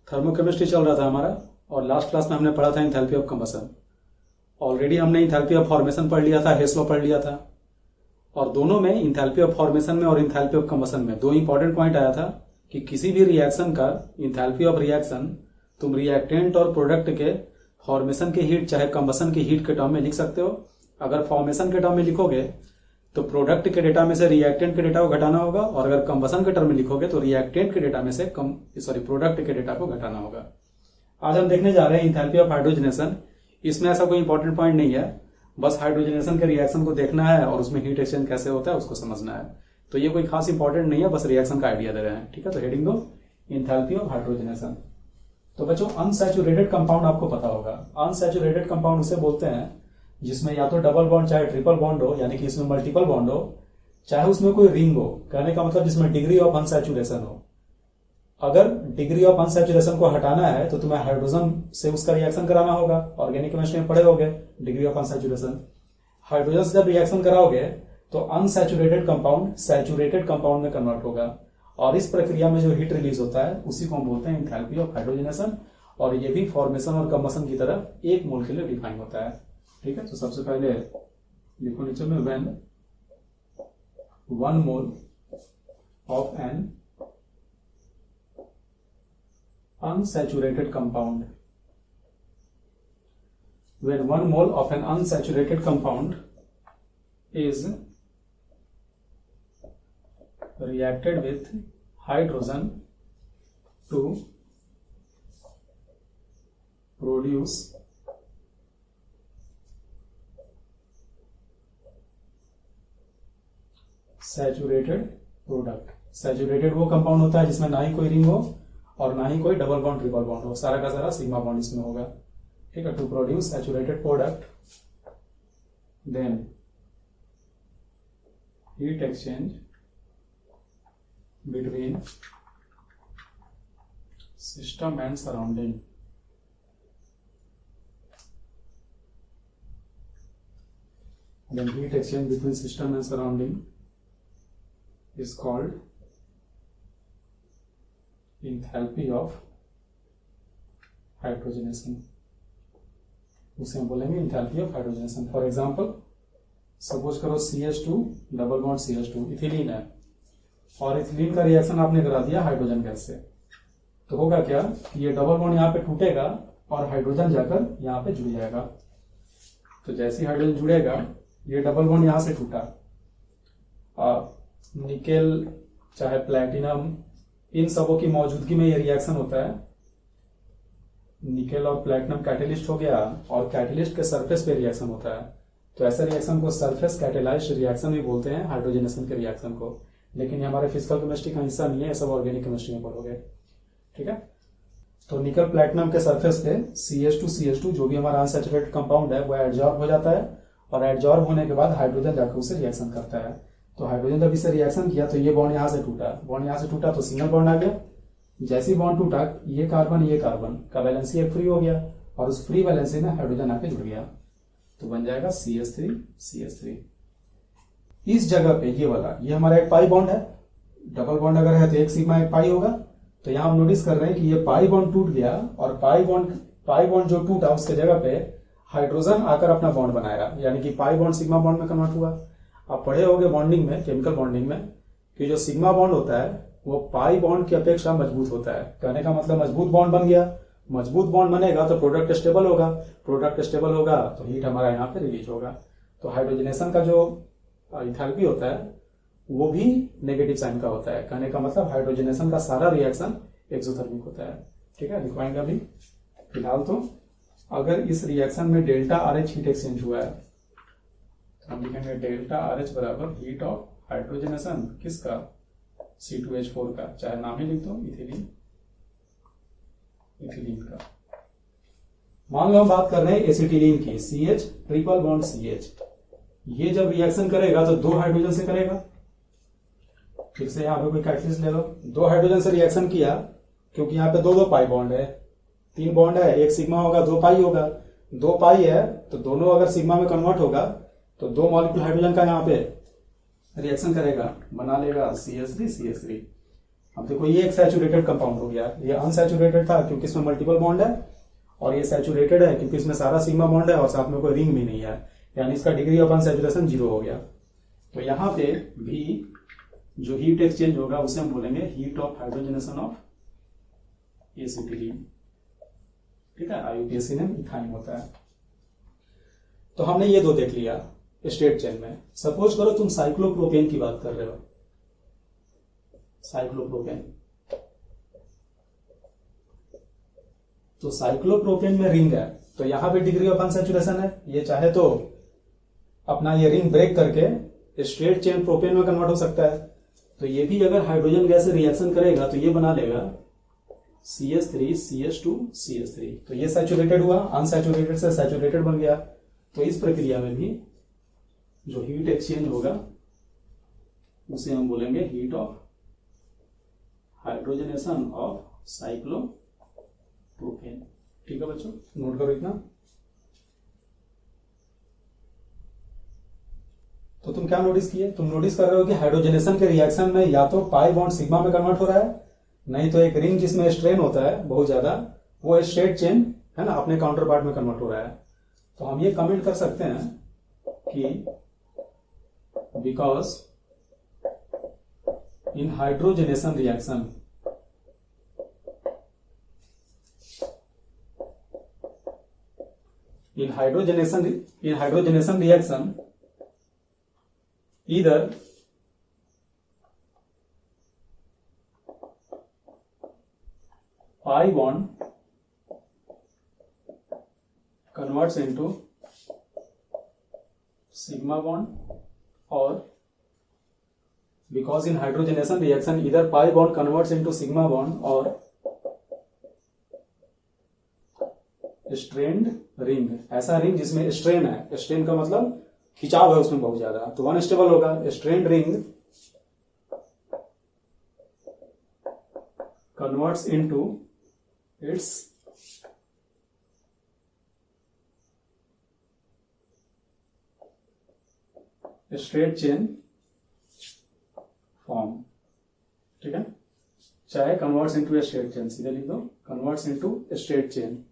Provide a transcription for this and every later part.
Thermochemistry चल रहा था हमारा और लास्ट क्लास में हमने पढ़ा था इंथैल्पी ऑफ कंबसन। ऑलरेडी हमने इंथैल्पी ऑफ फॉर्मेशन पढ़ लिया था, हेस लॉ पढ़ लिया था, और दोनों में इंथैल्पी ऑफ फॉर्मेशन में और इंथैल्पी ऑफ कंबसन में दो इंपॉर्टेंट पॉइंट आया था कि किसी भी रिएक्शन का इंथैल्पी ऑफ रिएक्शन तुम रिएक्टेंट और प्रोडक्ट के फॉर्मेशन की हीट चाहे कंबसन की हीट के टर्म में लिख सकते हो। अगर फॉर्मेशन के टर्म में लिखोगे तो प्रोडक्ट के डेटा में से रिएक्टेंट के डेटा को घटाना होगा, और अगर कंबसन के टर्म में लिखोगे तो रिएक्टेंट के डेटा में से प्रोडक्ट के डेटा को घटाना होगा। आज हम देखने जा रहे हैं इंथैल्पी ऑफ हाइड्रोजनेशन। इसमें ऐसा कोई इंपॉर्टेंट पॉइंट नहीं है, बस हाइड्रोजनेशन के रिएक्शन को देखना है और उसमें हीट एक्सचेंज कैसे होता है उसको समझना है। तो ये कोई खास इंपॉर्टेंट नहीं है, बस रिएक्शन का आइडिया दे रहे हैं। ठीक है, तो हेडिंग दो इंथैल्पी ऑफ हाइड्रोजनेशन। तो बच्चों अनसैचुरेटेड कंपाउंड आपको पता होगा। अनसैचुरेटेड कंपाउंड उसे बोलते हैं जिसमें या तो डबल बॉन्ड चाहे ट्रिपल बॉन्ड हो, यानी कि इसमें मल्टीपल बॉन्ड हो, चाहे उसमें कोई रिंग हो। कहने का मतलब जिसमें डिग्री ऑफ अनसैचुरेशन हो। अगर डिग्री ऑफ अनसैचुरेशन को हटाना है तो तुम्हें हाइड्रोजन से उसका रिएक्शन कराना होगा। ऑर्गेनिक केमिस्ट्री में पढ़े होगे डिग्री ऑफ अनसैचुरेशन। हाइड्रोजन से जब रिएक्शन कराओगे तो अनसैचुरेटेड कंपाउंड सैचुरेटेड कंपाउंड में कन्वर्ट होगा, और इस प्रक्रिया में जो हीट रिलीज होता है उसी को हम बोलते हैं इंथैल्पी ऑफ हाइड्रोजनेशन। और ये भी फॉर्मेशन और कंबसन की तरह एक मोल के लिए डिफाइन होता है। ठीक है, तो सबसे पहले लिखो नीचे में when 1 mole of an unsaturated compound, when 1 mole of an unsaturated compound is reacted with hydrogen to produce saturated product। Saturated वो कंपाउंड होता है जिसमें ना ही कोई रिंग हो और ना ही कोई डबल बॉन्ड ट्रिपल बॉन्ड हो, सारा का सारा सिग्मा बॉन्ड इसमें होगा। ठीक है, to produce saturated product then heat exchange between system and surrounding. Then heat exchange between system and surrounding is called enthalpy of hydrogenation। उसे हम बोलेंगे enthalpy of hydrogenation। For example suppose करो CH2 double bond CH2 ethylene है, और ethylene का reaction आपने करा दिया हाइड्रोजन गैस से। तो होगा क्या कि ये डबल बॉन्ड यहाँ पे टूटेगा और हाइड्रोजन जाकर यहाँ पे जुड़ जाएगा। तो जैसे ही हाइड्रोजन जुड़ेगा, ये डबल बॉन्ड यहाँ से टूटा, निकेल चाहे प्लैटिनम इन सबों की मौजूदगी में ये रिएक्शन होता है। निकेल और प्लैटिनम कैटेलिस्ट हो गया, और कैटेलिस्ट के सरफेस पे रिएक्शन होता है। तो ऐसे रिएक्शन को सरफेस कैटेलाइज्ड रिएक्शन भी बोलते हैं, हाइड्रोजनेशन के रिएक्शन को। लेकिन ये हमारे फिजिकल केमिस्ट्री का हिस्सा नहीं है, सब ऑर्गेनिक केमिस्ट्री में पढ़ोगे। ठीक है, तो निकल प्लैटिनम के सरफेस पे CH2 जो भी हमारा अनसैचुरेटेड कंपाउंड है वो एडजॉर्ब हो जाता है, और एडजॉर्ब होने के बाद हाइड्रोजन जाकर उसे रिएक्शन करता है। तो हाइड्रोजन जब इसे रिएक्शन किया तो ये बॉन्ड यहां से टूटा, तो सिंगल बॉन्ड आ गया। जैसे ही बॉन्ड टूटा, ये कार्बन का वैलेंसी एक फ्री हो गया, और उस फ्री वैलेंसी में हाइड्रोजन आके जुड़ गया, तो बन जाएगा CH3। इस जगह पे ये वाला ये हमारा एक पाई बॉन्ड है। डबल बॉन्ड अगर है तो एक सिग्मा एक पाई होगा। तो यहां हम नोटिस कर रहे हैं कि ये पाई बॉन्ड टूट गया, और पाई बॉन्ड जो टूटा उसके जगह पे हाइड्रोजन आकर अपना बॉन्ड बनाया, यानी कि पाई बॉन्ड सिग्मा बॉन्ड में कन्वर्ट हुआ। आप पढ़े होंगे बॉन्डिंग में, केमिकल बॉन्डिंग में, कि जो सिग्मा बॉन्ड होता है वो पाई बॉन्ड की अपेक्षा मजबूत होता है। कहने का मतलब मजबूत बॉन्ड बन गया। मजबूत बॉन्ड बनेगा तो प्रोडक्ट स्टेबल होगा, तो हीट हमारा यहाँ पे रिलीज होगा। तो हाइड्रोजनेशन का जो इंथैल्पी होता है वो भी नेगेटिव साइन का होता है। कहने का मतलब हाइड्रोजनेशन का सारा रिएक्शन एक्सोथर्मिक होता है। ठीक है, दिखवाएंगे अभी। फिलहाल तो अगर इस रिएक्शन में डेल्टा RH हीट एक्सचेंज हुआ है, हम लिखेंगे डेल्टा RH बराबर हीट ऑफ हाइड्रोजनेशन किसका, C2H4 का, चाहे नाम ही लिख दो इथिलीन का। मान लो हम बात कर रहे हैं एसिटिलीन की, CH ट्रिपल बॉन्ड CH। ये जब रिएक्शन करेगा तो 2 हाइड्रोजन से करेगा। फिर से यहाँ पे कोई कैटलिस्ट ले लो, 2 हाइड्रोजन से रिएक्शन किया, क्योंकि यहाँ पे 2 पाई बॉन्ड है, 3 बॉन्ड है, एक सिग्मा होगा 2 पाई होगा। 2 पाई है तो दोनों अगर सिग्मा में कन्वर्ट होगा तो 2 मॉलिक्यूल हाइड्रोजन का यहाँ पे रिएक्शन करेगा, बना लेगा CH3। अब देखो ये एक सैचुरेटेड कंपाउंड हो गया, ये अनसैचुरेटेड था क्योंकि इसमें मल्टीपल बॉन्ड है, और ये सैचुरेटेड है क्योंकि इसमें सारा सिग्मा बॉन्ड है और साथ में कोई रिंग भी नहीं है, यानी इसका डिग्री ऑफ अनसैचुरेशन 0 हो गया। तो यहां पे भी जो हीट एक्सचेंज होगा उसे हम बोलेंगे heat of hydrogenation of acetylene. ठीक है, IUPAC में इथाइन होता है। तो हमने ये दो देख लिया स्टेट चेन में। सपोज करो तुम साइक्लोप्रोपेन की बात कर रहे हो, साइक्लोप्रोपेन। तो साइक्लोप्रोपेन में रिंग है, तो यहां पे डिग्री ऑफ अनसैचुरेशन है, ये चाहे तो अपना ये रिंग ब्रेक करके स्ट्रेट चेन प्रोपेन में कन्वर्ट हो सकता है। तो ये भी अगर हाइड्रोजन गैस से रिएक्शन करेगा तो ये बना लेगा CH3 CH2 CH3। तो ये सैचुरेटेड हुआ, अनसैचुरेटेड से सैचुरेटेड बन गया। तो इस प्रक्रिया में भी जो हीट एक्सचेंज होगा उसे हम बोलेंगे heat of hydrogenation of cyclopropane. ठीक है बच्चों, नोट करो इतना। तो तुम क्या नोटिस किए? तुम नोटिस कर रहे हो कि हाइड्रोजनेशन के रिएक्शन में या तो पाई बॉन्ड सिग्मा में कन्वर्ट हो रहा है, नहीं तो एक रिंग जिसमें स्ट्रेन होता है बहुत ज्यादा, वो स्ट्रेट चेन है ना अपने काउंटर पार्ट में कन्वर्ट हो रहा है। तो हम ये कमेंट कर सकते हैं कि because in hydrogenation reaction in hydrogenation reaction either pi bond converts into sigma bond, or because in hydrogenation reaction either pi bond converts into sigma bond or strained ring, ऐसा रिंग जिसमें strain है, strain का मतलब खिंचाव है उसमें बहुत ज्यादा, तो अनस्टेबल होगा। Strained ring converts into it's straight chain form. ठीक है, चाहे कन्वर्ट्स इनटू स्ट्रेट चेन, सीधे लिख दो converts into straight chain.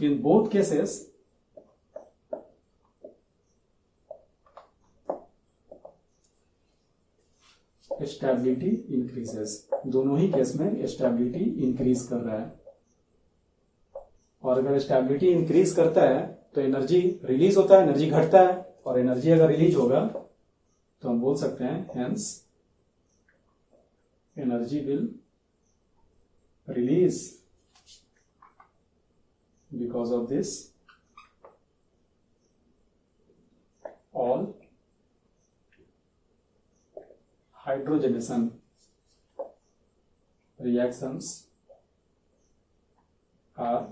In both cases, stability increases. दोनों ही केस में स्टेबिलिटी इंक्रीज कर रहा है, और अगर स्टेबिलिटी इंक्रीज करता है तो एनर्जी रिलीज होता है, एनर्जी घटता है, और एनर्जी अगर रिलीज होगा तो हम बोल सकते हैं hence energy will release because of this all hydrogenation reactions are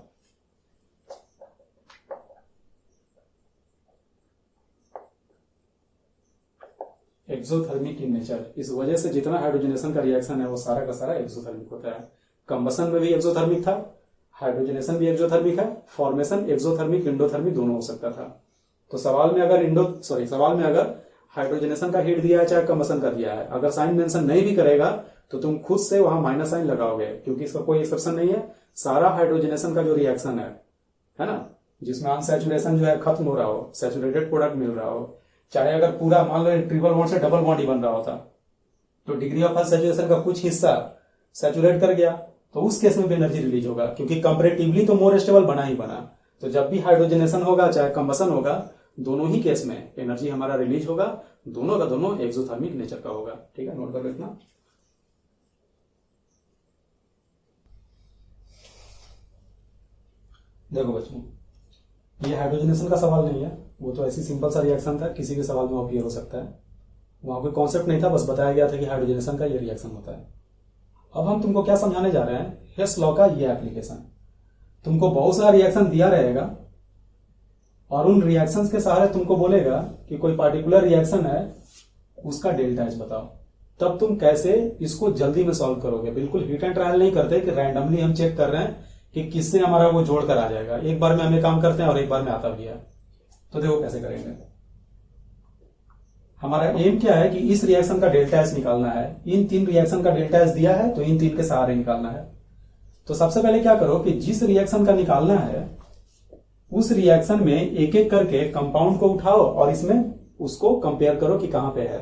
exothermic in nature. इस वजह से जितना हाइड्रोजनेशन का रिएक्शन है वो सारा का सारा एक्सोथर्मिक होता है। कंबसन में भी एक्सोथर्मिक था, हाइड्रोजनेशन भी एक्सोथर्मिक है, फॉर्मेशन एक्सोथर्मिक एंडोथर्मिक दोनों हो सकता था। तो सवाल में अगर हाइड्रोजनेशन का हीट दिया है चाहे कंबसन का दिया है, अगर साइन मेंशन नहीं भी करेगा तो तुम खुद से वहां माइनस साइन लगाओगे, क्योंकि इसका कोई एक्सेप्शन नहीं है। सारा हाइड्रोजनेशन का जो रिएक्शन है ना, जिसमें अनसैचुरेशन जो है खत्म हो रहा हो, सैचुरेटेड प्रोडक्ट मिल रहा हो, चाहे अगर पूरा मान लो ट्रिपल बॉन्ड से डबल बॉन्ड ही बन रहा होता, तो डिग्री ऑफ अनसैचुरेशन का कुछ हिस्सा सैचुरेट कर गया, तो उस केस में भी एनर्जी रिलीज होगा, क्योंकि कंपैरेटिवली तो मोर स्टेबल बना ही बना। तो जब भी हाइड्रोजनेशन होगा चाहे कंबसन होगा, दोनों ही केस में एनर्जी हमारा रिलीज होगा, दोनों का दोनों एक्सोथर्मिक नेचर का होगा। ठीक है, नोट कर लो इतना। देखो बच्चों, ये हाइड्रोजनेशन का सवाल नहीं है, वो तो ऐसी सिंपल सा रिएक्शन था, किसी भी सवाल में अपीयर हो सकता है। वहां कोई कॉन्सेप्ट नहीं था, बस बताया गया था कि हाइड्रोजनेशन का ये रिएक्शन होता है। अब हम तुमको क्या समझाने जा रहे हैं, हेस लॉ का ये एप्लीकेशन। तुमको बहुत सारा रिएक्शन दिया रहेगा और उन रिएक्शंस के सहारे तुमको बोलेगा कि कोई पार्टिकुलर रिएक्शन है, उसका डेल्टा एच बताओ। तब तुम कैसे इसको जल्दी में सॉल्व करोगे। बिल्कुल हिट एंड ट्रायल नहीं करते कि रैंडमली हम चेक कर रहे हैं कि किससे हमारा वो जोड़कर आ जाएगा। एक बार में हम ये काम करते हैं और एक बार में आता भी है। तो देखो कैसे करेंगे। हमारा एम क्या है कि इस रिएक्शन का डेल्टा एच निकालना है। इन 3 रिएक्शन का डेल्टा एच दिया है तो इन 3 के सहारे निकालना है। तो सबसे पहले क्या करो कि जिस रिएक्शन का निकालना है उस रिएक्शन में एक एक करके कंपाउंड को उठाओ और इसमें उसको कंपेयर करो कि कहां पे है।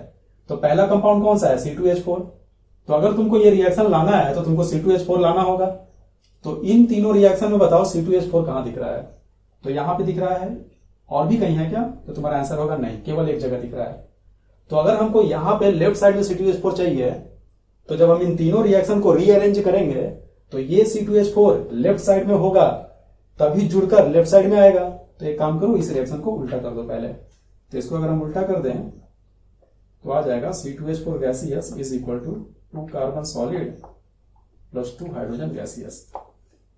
तो पहला कंपाउंड कौन सा है? C2H4। तो अगर तुमको ये रिएक्शन लाना है तो तुमको C2H4 लाना होगा। तो इन तीनों रिएक्शन में बताओ C2H4 कहां दिख रहा है? तो यहां पे दिख रहा है। और भी कहीं है क्या? तो तुम्हारा आंसर होगा नहीं, केवल एक जगह दिख रहा है। तो अगर हमको यहां पे लेफ्ट साइड में C2H4 चाहिए तो जब हम इन तीनों रिएक्शन को रीअरेंज करेंगे तो ये C2H4 लेफ्ट साइड में होगा, तभी जुड़कर लेफ्ट साइड में आएगा। तो एक काम करो, इस रिएक्शन को उल्टा कर दो पहले। तो इसको अगर हम उल्टा कर दें तो आ जाएगा C2H4 gaseous is equal to 2 carbon solid plus 2 hydrogen gaseous,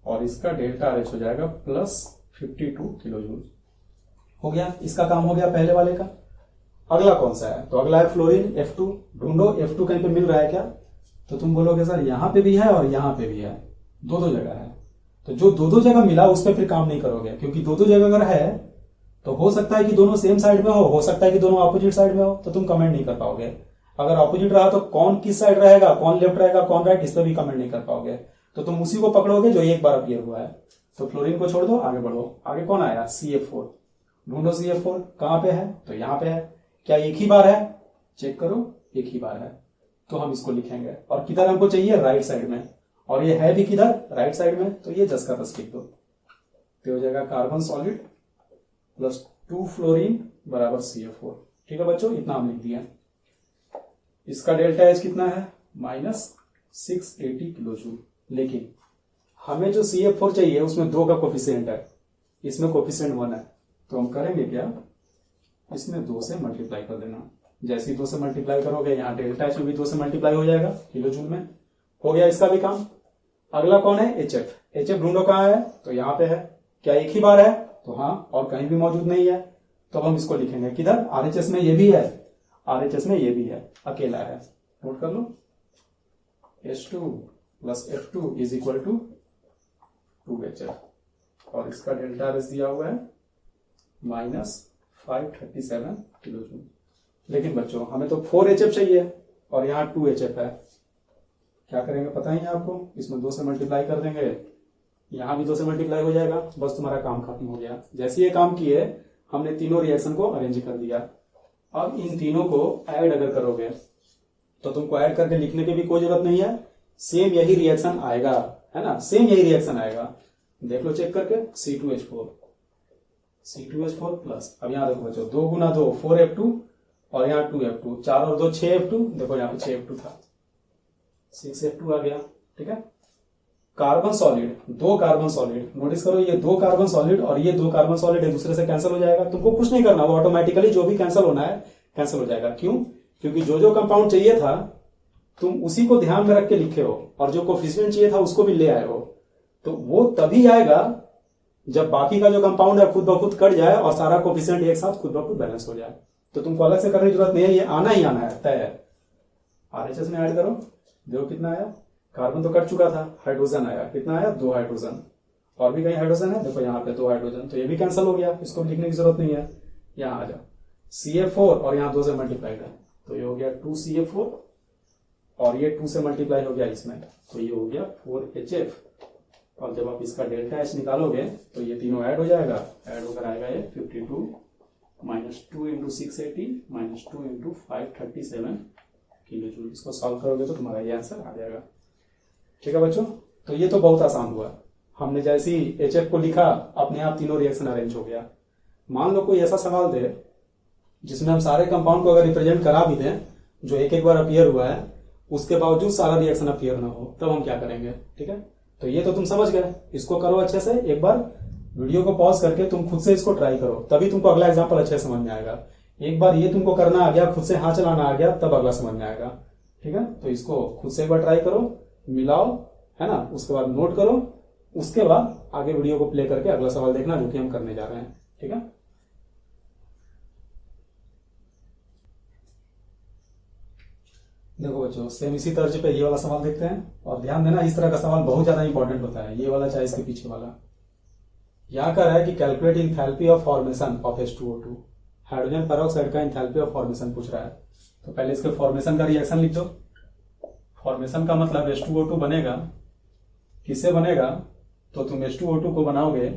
और इसका डेल्टा आरएच हो जाएगा प्लस 52 किलो जूल। हो गया, इसका काम हो गया पहले वाले का। अगला कौन सा है? तो अगला है फ्लोरीन F2। ढूंढो F2 कहीं पे मिल रहा है क्या? तो तुम बोलोगे सर यहां पे भी है और यहां पे भी है, दो जगह है। तो जो दो जगह मिला उस पर फिर काम नहीं करोगे, क्योंकि दो जगह अगर है तो हो सकता है कि दोनों सेम साइड में हो सकता है कि दोनों ऑपोजिट साइड में हो, तो तुम कमेंट नहीं कर पाओगे। अगर ऑपोजिट रहा तो कौन किस साइड रहेगा, कौन लेफ्ट रहेगा, कौन राइट, इस पर भी कमेंट नहीं कर पाओगे। तो तुम उसी को पकड़ोगे जो एक बार अपीयर हुआ है। तो फ्लोरीन को छोड़ दो, आगे बढ़ो। आगे कौन आया? CF4। ढूंढो CF4 कहां पे है? तो यहां पे है। क्या एक ही बार है? चेक करो, एक ही बार है। तो हम इसको लिखेंगे, और किधर हमको चाहिए? राइट साइड में, और ये है भी किधर? राइट साइड में। तो ये जस का तस लिख दो। तो हो जाएगा कार्बन सॉलिड प्लस 2 फ्लोरीन बराबर CF4। ठीक है बच्चों, इतना हम लिख दिया। इसका डेल्टा एच कितना है? -680 किलो जूल। लेकिन हमें जो CF4 चाहिए उसमें 2 का कोफिशिएंट है, इसमें कोफिशिएंट 1 है। तो हम करेंगे क्या? इसमें 2 से मल्टीप्लाई कर देना। जैसे ही 2 से मल्टीप्लाई करोगे यहाँ डेल्टा एच में भी 2 से मल्टीप्लाई हो जाएगा किलो जूल में। हो गया इसका भी काम। अगला कौन है? HF। HF ढूंढो कहां है? तो यहां पे है। क्या एक ही बार है? तो हाँ, और कहीं भी मौजूद नहीं है। तो हम इसको लिखेंगे किधर? RHS में ये भी है, RHS में ये भी है, अकेला है। नोट कर लो, H2 plus F2 is equal to 2HF, और इसका डेल्टा आरएच दिया हुआ है -537 किलो जूल। लेकिन बच्चों हमें तो 4HF चाहिए और यहाँ 2HF है। क्या करेंगे पता ही है आपको? इसमें 2 से मल्टीप्लाई कर देंगे, यहां भी 2 से मल्टीप्लाई हो जाएगा, बस तुम्हारा काम खत्म हो गया। जैसे ये काम किए हमने तीनों रिएक्शन को अरेंज कर दिया। अब इन तीनों को ऐड अगर करोगे तो तुमको ऐड करके लिखने की भी कोई जरूरत नहीं है, सेम यही रिएक्शन आएगा, है ना? सेम यही रिएक्शन आएगा। देख लो चेक करके, C2H4 प्लस, अब यहाँ देखो बच्चों 2 गुना 2 4F2 और यहाँ 2F2, 4 और 2 6F2, देखो यहाँ पे 6F2 था, 6F2 आ गया। ठीक है, carbon solid, 2 carbon solid, notice करो ये 2 कार्बन सॉलिड और ये 2 कार्बन सॉलिड एक दूसरे से कैंसिल हो जाएगा। तुमको कुछ नहीं करना, वो ऑटोमेटिकली जो भी कैंसिल होना है कैंसिल हो जाएगा। क्यों? क्योंकि जो कंपाउंड चाहिए था तुम उसी को ध्यान में रख के लिखे हो, और जो कोफिशिएंट चाहिए था उसको भी ले आए हो। तो वो तभी आएगा जब बाकी का जो कंपाउंड है खुद ब खुद कट जाए और सारा कोफिशिएंट एक साथ खुद ब खुद बैलेंस हो जाए। तो तुमको अलग से करने की जरूरत नहीं है, ये आना ही आना है, तय है। RHS में ऐड करो, देखो कितना आया। कार्बन तो कट चुका था, हाइड्रोजन आया, कितना आया? 2 हाइड्रोजन, और भी कहीं हाइड्रोजन है, देखो यहाँ पे 2 हाइड्रोजन, तो ये भी कैंसिल हो गया, इसको लिखने की जरूरत नहीं है। यहाँ आ जाओ, CF4 और यहाँ 2 से मल्टीप्लाई है, तो ये हो गया 2CF4 और ये 2 से मल्टीप्लाई हो गया इसमें, तो ये हो गया 4HF। और जब आप इसका डेल्टा एच निकालोगे तो ये तीनों ऐड हो जाएगा, ऐड होकर आएगा ये 52 -2 × 680 -2 × 537 किलो जूल। इसको सॉल्व करोगे तो तुम्हारा ये आंसर आ जाएगा। ठीक है बच्चों, तो ये तो बहुत आसान हुआ। हमने जैसे ही HF को लिखा अपने आप तीनों रिएक्शन अरेंज हो गया। मान लो कोई ऐसा सवाल दे जिसमें हम सारे कंपाउंड को अगर रिप्रेजेंट करा भी दें जो एक बार अपीयर हुआ है, उसके बावजूद सारा रिएक्शन अपीयर ना हो, तब हम क्या करेंगे? ठीक है, तो ये तो तुम समझ गए। इसको करो अच्छे से, एक बार वीडियो को पॉज करके तुम खुद से इसको ट्राई करो, तभी तुमको अगला एग्जाम्पल अच्छे समझ में आएगा। एक बार ये तुमको करना आ गया, खुद से हाथ चलाना आ गया, तब अगला समझ में आएगा। ठीक है, तो इसको खुद से एक बार ट्राई करो, मिलाओ, है ना, उसके बाद नोट करो, उसके बाद आगे वीडियो को प्ले करके अगला सवाल देखना जो कि हम करने जा रहे हैं। ठीक है, देखो बच्चों सेम इसी तर्ज पे ये वाला सवाल देखते हैं, और ध्यान देना इस तरह का सवाल बहुत ज्यादा इंपॉर्टेंट होता है, ये वाला चाहे इसके पीछे वाला। यहां का है कि calculate enthalpy of formation of H2O2। Hydrogen peroxide का एंथैल्पी ऑफ फॉर्मेशन पूछ रहा है। तो पहले इसके फॉर्मेशन का रिएक्शन लिख दो। फॉर्मेशन का मतलब H2O2 बनेगा, किससे बनेगा? तो तुम H2O2 को बनाओगे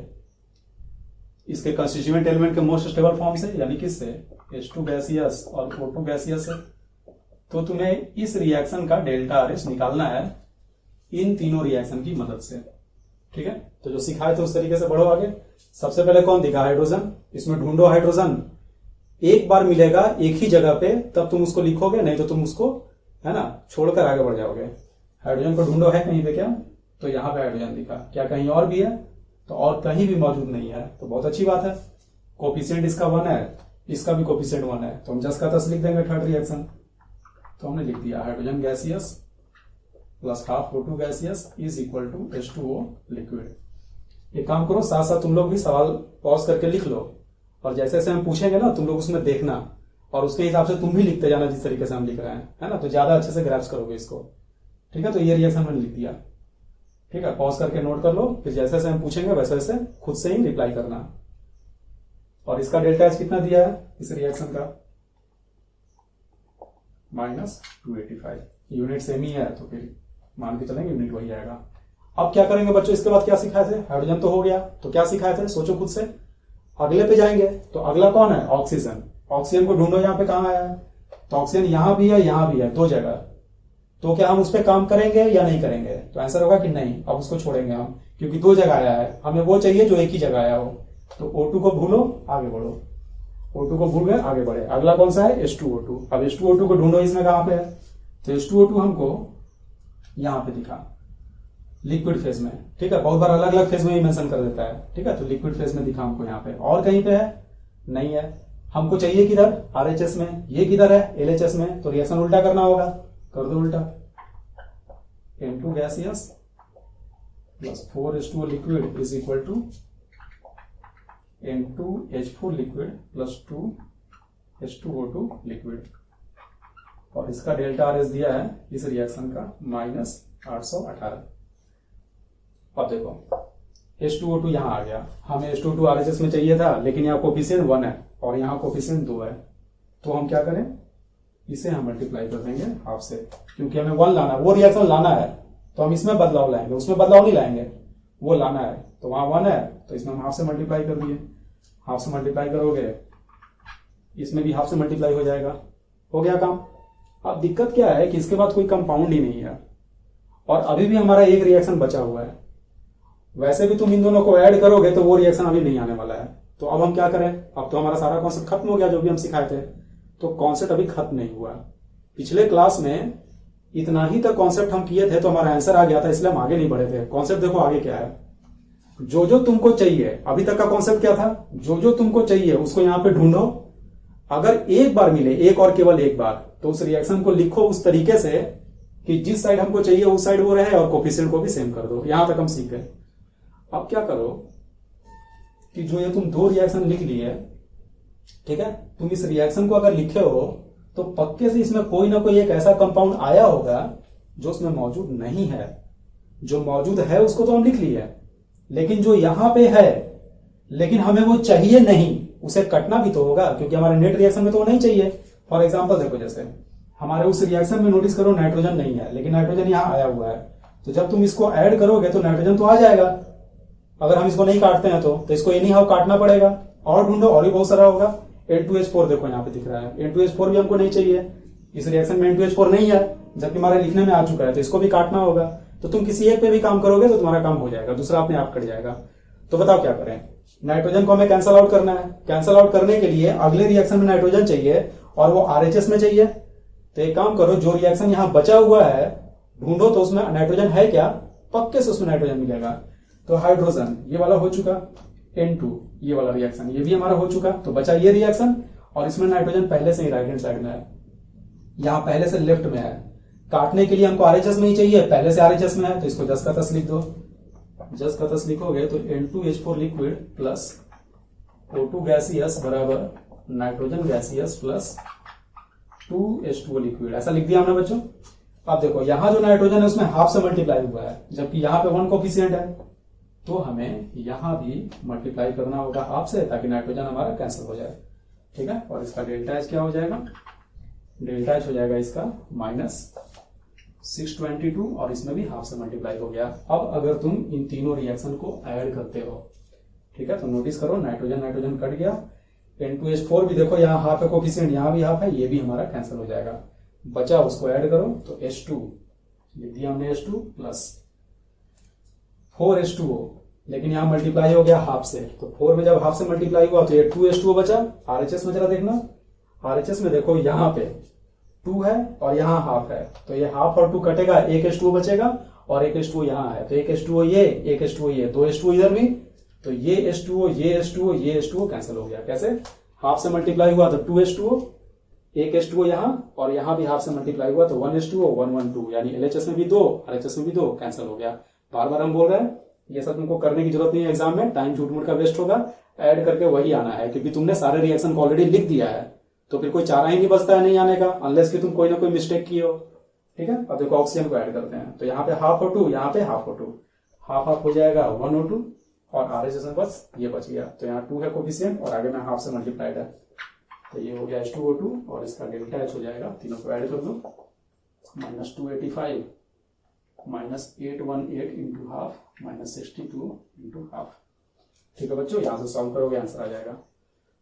इसके कंस्टिट्यूएंट एलिमेंट के मोस्ट स्टेबल फॉर्म से, यानी किससे? H2 गैसियस और O2 गैसियस से। तो तुम्हें इस रिएक्शन का डेल्टा RH निकालना है इन तीनों रिएक्शन की मदद से। ठीक है, तो जो सिखाए थे उस तरीके से बढ़ो आगे। सबसे पहले कौन दिखा? हाइड्रोजन। इसमें ढूंढो हाइड्रोजन। एक बार मिलेगा एक ही जगह पे, तब तुम उसको लिखोगे, नहीं तो तुम उसको, है ना, छोड़कर आगे बढ़ जाओगे। हाइड्रोजन को ढूंढो, है कहीं पे क्या? तो यहां पे हाइड्रोजन दिखा। क्या कहीं और भी है? तो और कहीं भी मौजूद नहीं है, तो बहुत अच्छी बात है। कोफिशिएंट इसका 1 है, इसका भी कोफिशिएंट 1 है, तो हम जस का तस लिख देंगे थर्ड रिएक्शन। तो हमने लिख दिया hydrogen gaseous plus half O2 gaseous is equal to H2O liquid. एक काम करो, साथ साथ तुम लोग भी सवाल पॉज करके लिख लो, और जैसे जैसे हम पूछेंगे ना तुम लोग उसमें देखना, और उसके हिसाब से तुम भी लिखते जाना जिस तरीके से हम लिख रहे हैं, है ना, तो ज्यादा अच्छे से ग्रैप्स करोगे इसको। ठीक है, तो ये रिएक्शन मैंने लिख दिया। ठीक है, पॉज करके नोट कर लो, फिर जैसे जैसे हम पूछेंगे वैसे वैसे खुद से ही रिप्लाई करना। और इसका डेल्टा एच कितना दिया है इस रिएक्शन का? -285। यूनिट सेम ही है, तो फिर मान के चलेंगे यूनिट वही आएगा। अब क्या करेंगे बच्चों? इसके बाद क्या सिखाए थे? हाइड्रोजन तो हो गया, तो क्या सिखाए थे? सोचो खुद से। अगले पे जाएंगे, तो अगला कौन है? ऑक्सीजन। ऑक्सीजन को ढूंढो, यहाँ पे कहां आया है? तो ऑक्सीजन यहां भी है, यहां भी है, 2 जगह। तो क्या हम उस पर काम करेंगे या नहीं करेंगे? तो आंसर होगा कि नहीं, अब उसको छोड़ेंगे हम, क्योंकि 2 जगह आया है, हमें वो चाहिए जो एक ही जगह आया हो। तो O2 को भूलो, आगे बढ़ो। O2 को भूल गए, आगे बढ़े। अगला कौन सा है? H2O2। अब H2O2 को ढूंढो, इसमें कहां पे है? तो H2O2 हमको यहां पे दिखा, लिक्विड फेज में। ठीक है, बहुत बार अलग अलग फेज में ही मेंशन कर देता है। ठीक है, तो लिक्विड फेज में दिखा हमको यहाँ पे। और कहीं पे है? नहीं है। हमको चाहिए किधर? RHS में। ये किधर है? LHS में। तो रिएक्शन उल्टा करना होगा, कर दो उल्टा। N2 gaseous plus 4H2O liquid is equal to N2H4 liquid plus 2H2O2 liquid. और इसका डेल्टा RH दिया है इस रिएक्शन का -818। अब देखो H2O2 यहां आ गया, हमें H2O2 RHS में चाहिए था, लेकिन यहाँ कोफिशिएंट 1 है और यहाँ कोफिशिएंट 2 है। तो हम क्या करें? इसे हम मल्टीप्लाई कर देंगे हाफ से, क्योंकि हमें 1 लाना है, वो रिएक्शन लाना है। तो हम इसमें बदलाव लाएंगे, उसमें बदलाव नहीं लाएंगे, वो लाना है। तो वहां 1 है, तो इसमें हम हाफ से मल्टीप्लाई कर दिए। हाफ से मल्टीप्लाई करोगे, इसमें भी हाफ से मल्टीप्लाई हो जाएगा। हो गया काम। अब दिक्कत क्या है कि इसके बाद कोई कंपाउंड ही नहीं है, और अभी भी हमारा एक रिएक्शन बचा हुआ है। वैसे भी तुम इन दोनों को ऐड करोगे तो वो रिएक्शन अभी नहीं आने वाला है। तो अब हम क्या करें? अब तो हमारा सारा कॉन्सेप्ट खत्म हो गया जो भी हम सिखाए थे। तो कॉन्सेप्ट अभी खत्म नहीं हुआ। पिछले क्लास में इतना ही तक कॉन्सेप्ट हम किए थे, तो हमारा आंसर आ गया था, इसलिए हम आगे नहीं बढ़े थे। कॉन्सेप्ट देखो आगे क्या है। जो जो तुमको चाहिए, अभी तक का कॉन्सेप्ट क्या था? जो जो तुमको चाहिए उसको यहां पे ढूंढो। अगर एक बार मिले, एक और केवल एक बार, तो उस रिएक्शन को लिखो उस तरीके से कि जिस साइड हमको चाहिए उस साइड वो रहे, और कोफिशिएंट को भी सेम कर दो। यहां तक हम सीख गए। अब क्या करो कि जो ये तुम 2 रिएक्शन लिख लिए, ठीक है, तुम इस रिएक्शन को अगर लिखे हो तो पक्के से इसमें कोई ना कोई एक ऐसा कंपाउंड आया होगा जो उसमें मौजूद नहीं है। जो मौजूद है उसको तो हम लिख लिए, लेकिन जो यहां पे है लेकिन हमें वो चाहिए नहीं, उसे कटना भी तो होगा, क्योंकि हमारे नेट रिएक्शन में तो वो नहीं चाहिए। फॉर एग्जाम्पल देखो, जैसे हमारे उस रिएक्शन में नोटिस करो नाइट्रोजन नहीं है, लेकिन नाइट्रोजन यहां आया हुआ है। तो जब तुम इसको ऐड करोगे तो नाइट्रोजन तो आ जाएगा। अगर हम इसको नहीं काटते हैं तो इसको एनी हाउ काटना पड़ेगा। और ढूंढो, और भी बहुत सारा होगा। N2H4 देखो यहाँ पे दिख रहा है, N2H4 भी हमको नहीं चाहिए। इस रिएक्शन में N2H4 नहीं है, जबकि हमारे लिखने में आ चुका है, तो इसको भी काटना होगा। तो तुम किसी एक पे भी काम करोगे तो तुम्हारा काम हो जाएगा, दूसरा अपने आप कट जाएगा। तो बताओ क्या करें? नाइट्रोजन को हमें कैंसल आउट करना है। कैंसल आउट करने के लिए अगले रिएक्शन में नाइट्रोजन चाहिए और वो RHS में चाहिए। तो एक काम करो, जो रिएक्शन यहाँ बचा हुआ है ढूंढो, तो उसमें नाइट्रोजन है क्या? पक्के से उसमें नाइट्रोजन मिलेगा। तो हाइड्रोजन ये वाला हो चुका, N2 ये वाला रिएक्शन ये भी हमारा हो चुका। तो बचा ये रिएक्शन, और इसमें नाइट्रोजन पहले से ही राइट हैंड साइड में है, यहां पहले से लेफ्ट में है। काटने के लिए हमको RHS में ही चाहिए, पहले से RHS में है, तो इसको जस का तस लिख दो। जस का तस लिखोगे तो N2H4 liquid plus O2 gaseous बराबर nitrogen gaseous plus 2H2O liquid, ऐसा लिख दिया हमने बच्चों। अब देखो यहां जो नाइट्रोजन है उसमें हाफ से मल्टीप्लाई हुआ है, जबकि यहां पे 1 कोफिशिएंट है, तो हमें यहां भी मल्टीप्लाई करना होगा हाफ से, ताकि नाइट्रोजन हमारा कैंसिल हो जाए। ठीक है। और इसका डेल्टा एच क्या हो जाएगा, डेल्टा एच हो जाएगा इसका -622 और इसमें भी हाफ से मल्टीप्लाई हो गया। अब अगर तुम इन तीनों रिएक्शन को ऐड करते हो, ठीक है, तो नोटिस करो नाइट्रोजन नाइट्रोजन कट गया, N2H4 भी देखो यहाँ हाफ है कोफिशिएंट, यहाँ भी हाफ है, ये भी हमारा कैंसिल हो जाएगा, बचा उसको ऐड करो तो H2 लिख दिया हमने, H2 प्लस 4H2O, लेकिन यहाँ मल्टीप्लाई हो गया हाफ से, तो 4 में जब हाफ से मल्टीप्लाई हुआ तो ये 2H2O बचा। RHS में जरा देखना, RHS में देखो यहाँ पे 2 है और यहाँ हाफ है, तो ये हाफ और 2 कटेगा, एक H2O बचेगा और एक H2O यहाँ है, तो एक H2O ये, एक H2O ये, 2 H2O इधर भी, तो ये H2O ये H2O ये H2O कैंसिल हो गया। कैसे, हाफ से मल्टीप्लाई हुआ तो 2H2O, एक H2O यहाँ और यहाँ भी हाफ से मल्टीप्लाई हुआ तो 1H2O 1 1 2, यानी LHS में भी 2 RHS में भी 2 कैंसिल हो गया। बार बार हम बोल रहे हैं ये सब तुमको करने की जरूरत नहीं है, एग्जाम में टाइम झूठ मूठ का वेस्ट होगा, ऐड करके वही आना है, क्योंकि तुमने सारे रिएक्शन को ऑलरेडी लिख दिया है, तो फिर कोई चारा ही नहीं बचता है नहीं आने का, अनलेस कि तुम कोई ना कोई मिस्टेक की हो। ठीक है, अब देखो ऑक्सीजन को ऐड करते हैं, तो यहाँ पे हाफ O2, यहाँ पे हाफ O2, हाफ हाफ हो जाएगा 1 O2 और RHS में बस ये बच गया, तो यहाँ 2 है कोफिशिएंट और आगे में हाफ से मल्टीप्लाइड है, तो ये हो गया H2O2 और इसका डेल्टा H हो जाएगा, तीनों को ऐड कर दो, -285 -818 इंटू हाफ -62 इंटू हाफ। ठीक है बच्चों, यहां से सॉल्व करोगे आंसर आ जाएगा।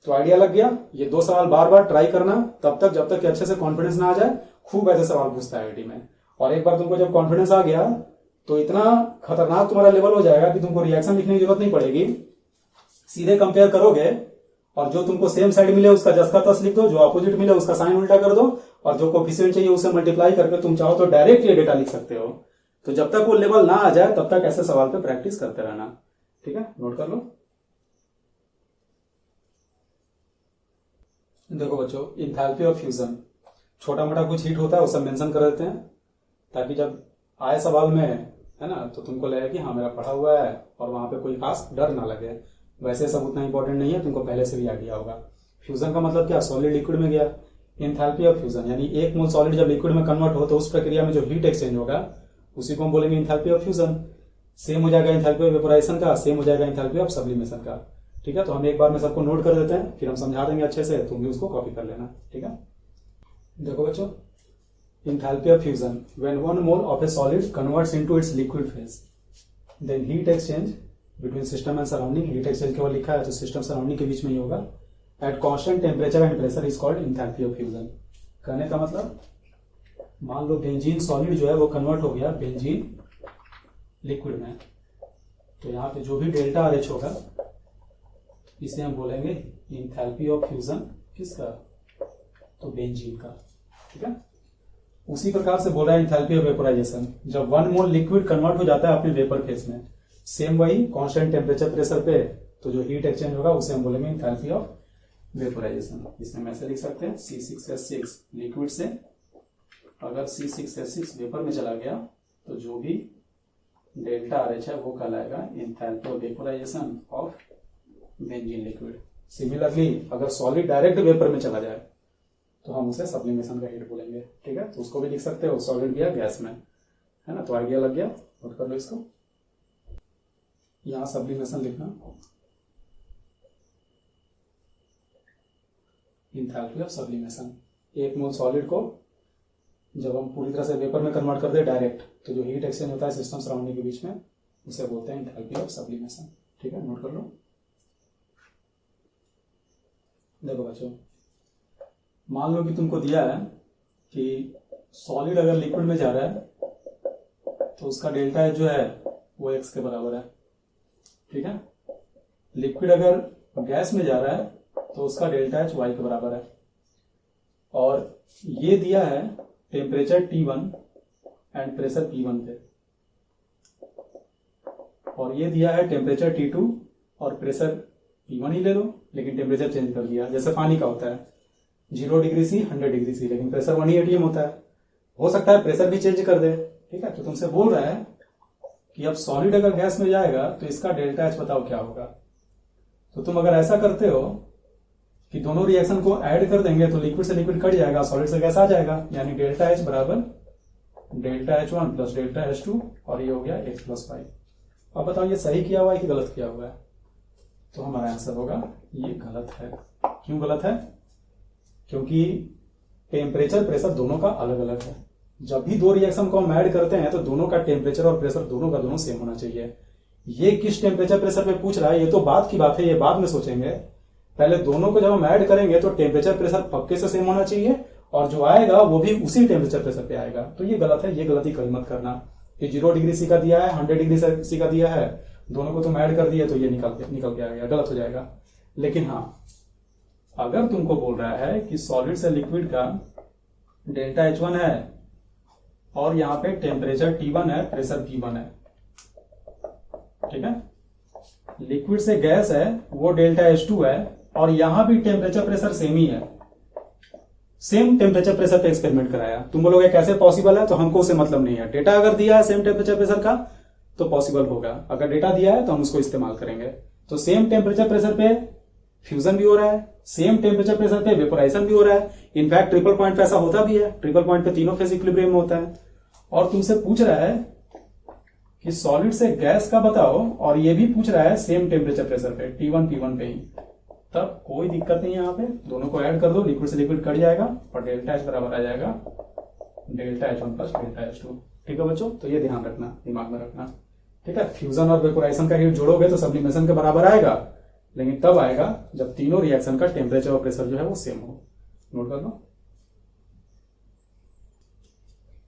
तो आइडिया लग गया, ये 2 सवाल बार बार ट्राई करना तब तक जब तक कि अच्छे से कॉन्फिडेंस ना आ जाए, खूब ऐसे सवाल पूछता है आईआईटी में, और एक बार तुमको जब कॉन्फिडेंस आ गया तो इतना खतरनाक तुम्हारा लेवल हो जाएगा कि तुमको रिएक्शन लिखने की जरूरत नहीं पड़ेगी, सीधे कंपेयर करोगे और जो तुमको सेम साइड मिले उसका जस का तस लिख दो, जो अपोजिट मिले उसका साइन उल्टा कर दो, और जो कोफिशिएंट चाहिए उसे मल्टीप्लाई करके तुम चाहो तो डायरेक्ट ये डेटा लिख सकते हो। तो जब तक वो लेवल ना आ जाए तब तक ऐसे सवाल पे प्रैक्टिस करते रहना। ठीक है, नोट कर लो। देखो बच्चों, इंथैल्पी ऑफ फ्यूजन, छोटा मोटा कुछ हीट होता है वो सब मेंशन कर देते हैं, ताकि जब आए सवाल में, है ना, तो तुमको लगे कि हाँ मेरा पढ़ा हुआ है और वहां पे कोई खास डर ना लगे। वैसे सब उतना इंपॉर्टेंट नहीं है, तुमको पहले से भी आइडिया होगा। फ्यूजन का मतलब क्या, सॉलिड लिक्विड में गया। इंथैल्पी ऑफ फ्यूजन यानी 1 मोल सॉलिड जब लिक्विड में कन्वर्ट हो तो उस प्रक्रिया में जो हीट एक्सचेंज होगा उसी को हम बोलेंगे इंथैल्पी ऑफ फ्यूजन। सेम हो जाएगा इंथैल्पी ऑफ वेपोराइजेशन का, सेम हो जाएगा इंथैल्पी ऑफ सब्लिमेशन का। ठीक है, तो हम एक बार में सबको नोट कर देते हैं, फिर हम समझा देंगे अच्छे से, तुम भी उसको कॉपी कर लेना। ठीक है, देखो बच्चों, enthalpy of fusion, when 1 mole of a solid converts into its liquid phase, then heat exchange between system and surrounding, heat exchange केवल लिखा है तो सिस्टम सराउंडिंग के बीच में ही होगा, at constant temperature and pressure is called enthalpy of fusion. कहने का मतलब, मान लो बेंजीन सॉलिड जो है वो कन्वर्ट हो गया बेंजीन लिक्विड में, तो यहाँ पे जो भी डेल्टा RH होगा इसे हम बोलेंगे इंथैल्पी ऑफ फ्यूजन, किसका, तो बेंजीन का। ठीक है, उसी प्रकार से बोला है इंथैल्पी ऑफ वेपोराइजेशन, जब 1 मोल लिक्विड कन्वर्ट हो जाता है अपने वेपर फेज में, सेम वही कांस्टेंट टेम्परेचर प्रेशर पे, तो जो हीट एक्सचेंज होगा उसे हम बोलेंगे इंथैल्पी ऑफ वेपोराइजेशन। इसमें हम ऐसे लिख सकते हैं C6H6 लिक्विड से अगर C6H6 वेपर में चला गया तो जो भी डेल्टा RH है वो कहलाएगा enthalpy of vaporisation of benzene liquid. Similarly अगर सॉलिड डायरेक्ट वेपर में चला जाए तो हम उसे सब्लिमेशन का हीट बोलेंगे। ठीक है, तो उसको भी लिख सकते हो, सॉलिड गया गैस में, है ना, तो आइडिया लग गया। नोट कर लो इसको, यहां सब्लिमेशन लिखना, enthalpy of sublimation. 1 mole solid को जब हम पूरी तरह से वेपर में कन्वर्ट कर दे डायरेक्ट, तो जो हीट एक्सचेंज होता है सिस्टम सराउंडिंग के बीच में उसे बोलते हैं इंथैल्पी ऑफ सब्लिमेशन। ठीक है, नोट कर लो। देखो बच्चों, मान लो कि तुमको दिया है कि सॉलिड अगर लिक्विड में जा रहा है तो उसका डेल्टा एच जो है वो x के बराबर है। ठीक है, लिक्विड अगर गैस में जा रहा है तो उसका डेल्टा एच y के बराबर है, और ये दिया है temperature T1 and pressure P1 पे, और ये दिया है टेम्परेचर T2 और प्रेशर P1 ही ले लो, लेकिन टेम्परेचर चेंज कर दिया, जैसे पानी का होता है 0 डिग्री C 100 डिग्री C, लेकिन प्रेशर 1 ही ATM होता है, हो सकता है प्रेशर भी चेंज कर दे। ठीक है, तो तुमसे बोल रहा है कि अब सॉलिड अगर गैस में जाएगा तो इसका डेल्टा एच बताओ क्या होगा। तो तुम अगर ऐसा करते हो कि दोनों रिएक्शन को ऐड कर देंगे तो लिक्विड से लिक्विड कट जाएगा, सॉलिड से गैस आ जाएगा, यानी डेल्टा एच बराबर delta H1 plus delta H2, और ये हो गया x प्लस y। अब बताओ ये सही किया हुआ है कि गलत किया हुआ है, तो हमारा आंसर होगा ये गलत है। क्यों गलत है, क्योंकि टेम्परेचर प्रेशर दोनों का अलग अलग है। जब भी दो रिएक्शन को हम ऐड करते हैं तो दोनों का टेम्परेचर और प्रेशर दोनों का दोनों सेम होना चाहिए। ये किस टेम्परेचर प्रेशर पे पूछ रहा है ये तो बात की बात है, ये बाद में सोचेंगे। पहले दोनों को जब हम ऐड करेंगे तो टेम्परेचर प्रेशर पक्के से सेम होना चाहिए और जो आएगा वो भी उसी टेम्परेचर प्रेशर पे आएगा। तो ये गलत है, ये गलती कभी मत करना कि 0 डिग्री सी का दिया है 100 डिग्री सी का दिया है, दोनों को तुम ऐड कर दिए तो ये निकल के आ गया, गलत हो जाएगा। लेकिन हाँ, अगर तुमको बोल रहा है कि सॉलिड से लिक्विड का डेल्टा H1 है और यहाँ पे टेम्परेचर T1 है, प्रेशर P1 है, ठीक है। लिक्विड से गैस है वो डेल्टा H2 है और यहां भी टेम्परेचर प्रेशर सेम ही है, सेम टेम्परेचर प्रेशर पे एक्सपेरिमेंट कराया। तुम बोलोगे कैसे पॉसिबल है, तो हमको उससे मतलब नहीं है। डेटा अगर दिया है सेम टेम्परेचर प्रेशर का तो पॉसिबल होगा, अगर डेटा दिया है तो हम उसको इस्तेमाल करेंगे। तो सेम टेम्परेचर प्रेशर पे फ्यूजन भी हो रहा है, सेम टेम्परेचर प्रेशर पे वेपोराइजेशन भी हो रहा है। इनफैक्ट ट्रिपल पॉइंट पे ऐसा होता भी है, ट्रिपल पॉइंट पे तीनों फेज इक्विलिब्रियम में होता है। और तुमसे पूछ रहा है कि सॉलिड से गैस का बताओ और ये भी पूछ रहा है सेम टेम्परेचर प्रेशर पे T1 P1 पे ही, तब कोई दिक्कत नहीं है। यहाँ पे दोनों को ऐड कर दो, लिक्विड से लिक्विड कट जाएगा और डेल्टा H बराबर आ जाएगा delta H1 plus delta H2। ठीक है बच्चों, तो ये ध्यान रखना, दिमाग में रखना, ठीक है। फ्यूजन और वेपोराइजेशन का हीट जोड़ोगे तो सब्लिमेशन के बराबर आएगा, लेकिन तब आएगा जब तीनों रिएक्शन का टेम्परेचर और प्रेशर जो है वो सेम हो। नोट कर लो।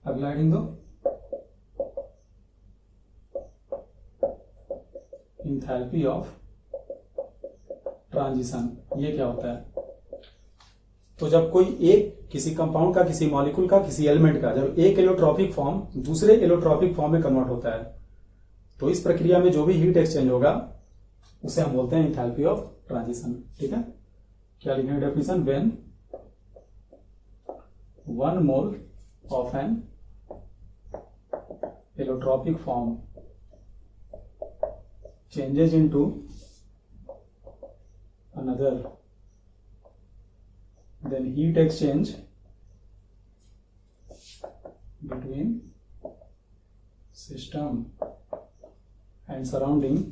अगला हेडिंग दो, इंथैल्पी ऑफ ट्रांजिशन। ये क्या होता है? तो जब कोई एक किसी कंपाउंड का, किसी मॉलिक्यूल का, किसी एलिमेंट का जब एक एलोट्रॉपिक फॉर्म दूसरे एलोट्रॉपिक फॉर्म में कन्वर्ट होता है तो इस प्रक्रिया में जो भी हीट एक्सचेंज होगा उसे हम बोलते हैं इंथैल्पी ऑफ ट्रांजिशन। ठीक है, क्या लिखेंगे definition? When 1 mole of an allotropic form changes into another, then heat exchange between system and surrounding,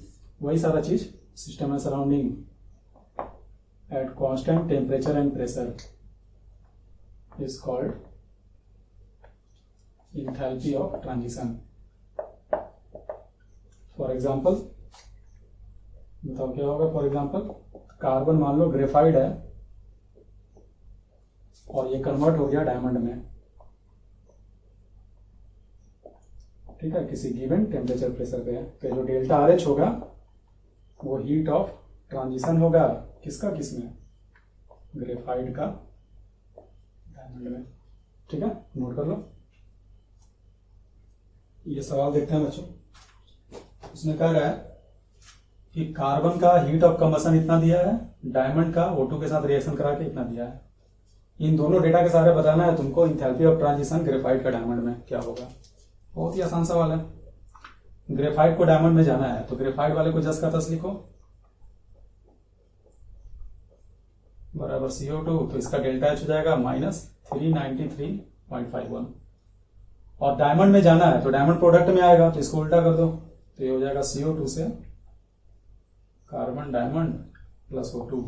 वही सारा चीज system and surrounding at constant temperature and pressure is called enthalpy of transition. For example, बताओ क्या होगा? For example carbon मान लो graphite है और ये कन्वर्ट हो गया डायमंड में, ठीक है, किसी गिवन टेम्परेचर प्रेशर पे। तो जो डेल्टा आर एच होगा वो हीट ऑफ ट्रांजिशन होगा किसका? किसमें? ग्रेफाइड का डायमंड में। ठीक है, नोट कर लो। ये सवाल देखते हैं बच्चों, उसने कह रहा है कि कार्बन का हीट ऑफ कंबशन इतना दिया है, डायमंड का O2 के साथ रिएक्शन करा के इतना दिया है। इन दोनों डेटा के सारे बताना है तुमको इंथैल्पी ऑफ ट्रांजिशन ग्रेफाइट का डायमंड में क्या होगा। बहुत ही आसान सवाल है। ग्रेफाइट को डायमंड में जाना है तो ग्रेफाइट वाले को जस का तस लिखो बराबर CO2, तो इसका डेल्टा H हो जाएगा -393.51। और डायमंड में जाना है तो डायमंड प्रोडक्ट में आएगा तो इसको उल्टा कर दो, तो ये हो जाएगा CO2 से कार्बन डायमंड प्लस O2,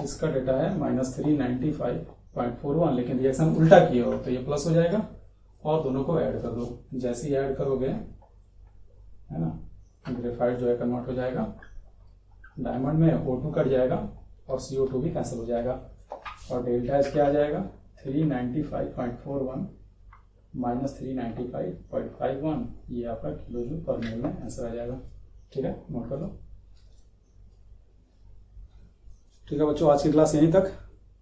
इसका डेटा है -395.41, लेकिन रिएक्शन उल्टा किए हो तो ये प्लस हो जाएगा और दोनों को ऐड कर दो। जैसे ही ऐड करोगे है ना, ग्रेफाइट जो है कन्वर्ट हो जाएगा डायमंड में, O2 कट जाएगा और CO2 भी कैंसिल हो जाएगा और डेल्टा H क्या आ जाएगा? 395.41 -395.51, ये आपका किलो जूल पर मोल में आंसर आ जाएगा। ठीक है, नोट कर लो। ठीक है बच्चों, आज की क्लास यहीं तक।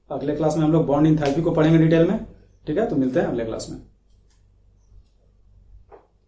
अगले क्लास में हम लोग बॉन्ड इंथैल्पी को पढ़ेंगे डिटेल में। ठीक है, तो मिलते हैं अगले क्लास में।